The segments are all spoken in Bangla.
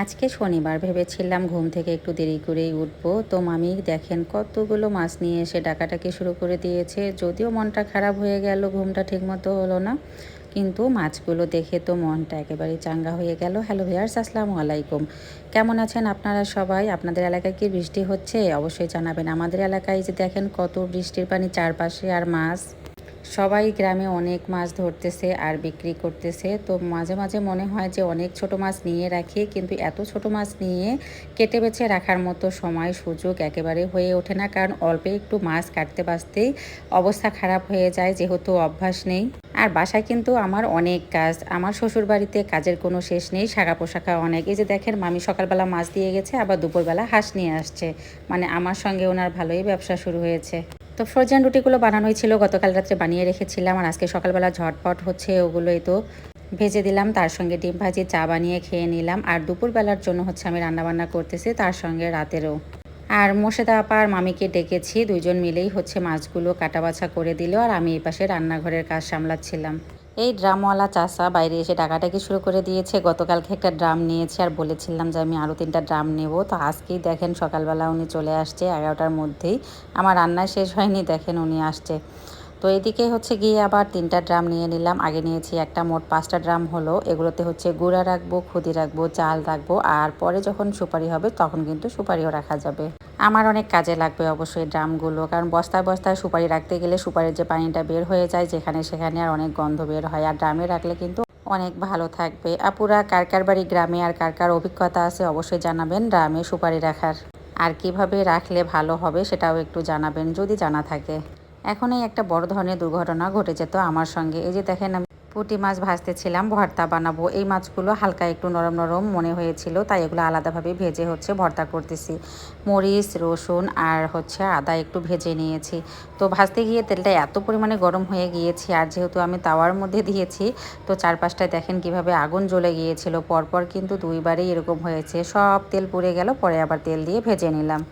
আজকে শনিবার ভেবেছিলাম ঘুম থেকে একটু দেরি করেই উঠবো। তো মামি দেখেন কতগুলো মাছ নিয়ে এসে ডাকাডাকি শুরু করে দিয়েছে। যদিও মনটা খারাপ হয়ে গেল, ঘুমটা ঠিকমতো হলো না। কিন্তু মাছগুলো দেখে তো মনটা একেবারেই চাঙ্গা হয়ে গেল। হ্যালো ভিউয়ার্স, আসসালামু আলাইকুম। কেমন আছেন আপনারা সবাই? আপনাদের এলাকায় কি বৃষ্টি হচ্ছে? অবশ্যই জানাবেন। আমাদের এলাকায় যে দেখেন কত বৃষ্টির পানি চারপাশে আর মাছ। সবাই গ্রামে অনেক মাছ ধরতেছে আর বিক্রি করতেছে। তো মাঝে মাঝে মনে হয় যে অনেক ছোট মাছ নিয়ে রাখি, কিন্তু এত ছোট মাছ নিয়ে কেটে বেছে রাখার মতো সময় সুযোগ একেবারে হয়ে ওঠে না, কারণ অল্প একটু মাছ কাটতে বাঁচতেই অবস্থা খারাপ হয়ে যায়, যেহেতু অভ্যাস নেই। আর বাসায় কিন্তু আমার অনেক কাজ, আমার শ্বশুর বাড়িতে কাজের কোনো শেষ নেই, শাখা পোশাখা অনেক। এই যে দেখেন মামি সকালবেলা মাছ দিয়ে গেছে, আবার দুপুরবেলা হাঁস নিয়ে আসছে। মানে আমার সঙ্গে ওনার ভালোই ব্যবসা শুরু হয়েছে। তো ফ্রোজেন রুটিগুলো বানানোই ছিল, গতকাল রাত্রে বানিয়ে রেখেছিলাম, আর আজকে সকালবেলা ঝটপট হচ্ছে ওগুলোই তো ভেজে দিলাম। তার সঙ্গে ডিম ভাজি, চা বানিয়ে খেয়ে নিলাম। আর দুপুরবেলার জন্য হচ্ছে আমি রান্নাবান্না করতেছি, তার সঙ্গে রাতেরও। আর মোর্শেদা আপা আর মামিকে ডেকেছি, দুইজন মিলেই হচ্ছে মাছগুলো কাটাবাছা করে দিল, আর আমি এই পাশে রান্নাঘরের কাজ সামলাচ্ছিলাম। এই ড্রামওয়ালা চাষা বাইরে এসে ডাকাডাকি শুরু করে দিয়েছে। গতকালকে একটা ড্রাম নিয়েছি আর বলেছিলাম যে আমি আরও 3টা ড্রাম নেব। তো আজকেই দেখেন সকালবেলা উনি চলে আসছে 11টার মধ্যেই। আমার রান্না শেষ হয়নি, দেখেন উনি আসছে। তো এদিকে হচ্ছে গিয়ে আবার 3টা ড্রাম নিয়ে নিলাম। আগে নিয়েছি একটা, মোট 5টা ড্রাম হলো। এগুলোতে হচ্ছে গুঁড়া রাখবো, খুদি রাখবো, চাল রাখবো, আর পরে যখন সুপারি হবে তখন কিন্তু সুপারিও রাখা যাবে। আমার অনেক কাজে লাগবে অবশ্যই ড্রামগুলো, কারণ বস্তায় বস্তায় সুপারি রাখতে গেলে সুপারির যে পানিটা বের হয়ে যায় যেখানে সেখানে, আর অনেক গন্ধ বের হয়। আর ড্রামে রাখলে কিন্তু অনেক ভালো থাকবে। আপুরা কার কার বাড়ি গ্রামে আর কার কার অভিজ্ঞতা আছে অবশ্যই জানাবেন ড্রামে সুপারি রাখার। আর কিভাবে রাখলে ভালো হবে সেটাও একটু জানাবেন যদি জানা থাকে। এখনই একটা বড় ধরনের দুর্ঘটনা ঘটে যেত আমার সঙ্গে। এই যে দেখেন আমি পুঁটি মাছ ভাজতেছিলাম, ভর্তা বানাবো। এই মাছগুলো হালকা একটু নরম নরম মনে হয়েছিল, তাই এগুলো আলাদাভাবে ভেজে হচ্ছে ভর্তা করতেছি। মরিচ, রসুন আর হচ্ছে আদা একটু ভেজে নিয়েছি। তো ভাজতে গিয়ে তেলটা এত পরিমাণে গরম হয়ে গিয়েছে, আর যেহেতু আমি তাওয়ার মধ্যে দিয়েছি, তো চারপাশটায় দেখেন কিভাবে আগুন জ্বলে গিয়েছিল। পরপর কিন্তু দুইবারই এরকম হয়েছে, সব তেল পুড়ে গেল, পরে আবার তেল দিয়ে ভেজে নিলাম।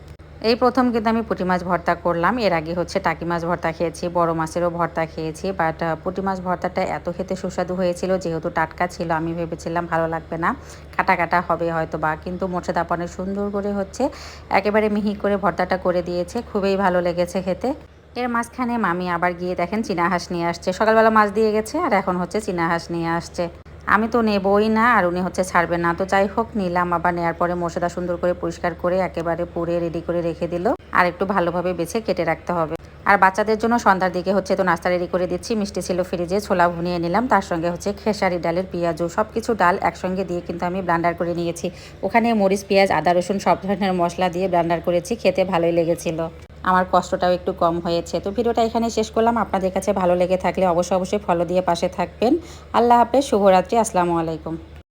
এই প্রথম কিন্তু আমি পুঁটি মাছ ভর্তা করলাম। এর আগে হচ্ছে টাকি মাছ ভর্তা খেয়েছি, বড় মাছেরও ভর্তা খেয়েছি, বাট পুঁটি মাছ ভর্তাটা এত খেতে সুস্বাদু হয়েছিল, যেহেতু টাটকা ছিল আমি ভেবেছিলাম ভালো লাগবে না, কাটা কাটা হবে হয়তো বা, কিন্তু মোর্শেদ আপা অনেক সুন্দর করে হচ্ছে একেবারে মিহি করে ভর্তাটা করে দিয়েছে, খুবই ভালো লেগেছে খেতে। এর মাঝখানে মামি আবার গিয়ে দেখেন চীনা হাঁস নিয়ে আসছে। সকালবেলা মাছ দিয়ে গেছে আর এখন হচ্ছে চীনা হাঁস নিয়ে আসছে। আমি তো নেবই না, আর উনি হচ্ছে ছাড়বেন না। তো যাই হোক নিলাম। আবার নেওয়ার পরে মশলা সুন্দর করে পরিষ্কার করে একেবারে পুড়ে রেডি করে রেখে দিল, আর একটু ভালোভাবে বেছে কেটে রাখতে হবে। আর বাচ্চাদের জন্য সন্ধ্যার দিকে হচ্ছে তো নাস্তা রেডি করে দিচ্ছি। মিষ্টি ছিল ফ্রিজে, ছোলা ভুনিয়ে নিলাম, তার সঙ্গে হচ্ছে খেসারি ডালের পেঁয়াজু, সব কিছু ডাল একসঙ্গে দিয়ে কিন্তু আমি ব্লান্ডার করে নিয়েছি। ওখানে মরিচ, পেঁয়াজ, আদা, রসুন সব ধরনের মশলা দিয়ে ব্লান্ডার করেছি, খেতে ভালোই লেগেছিল। আমার কষ্টটাও একটু কম হয়েছে। তো ভিডিওটা এখানে শেষ করলাম। আপনাদের কাছে ভালো লেগে থাকলে অবশ্যই ফলো দিয়ে পাশে থাকবেন। আল্লাহ হাফেজ, শুভরাত্রি, আসসালামু আলাইকুম।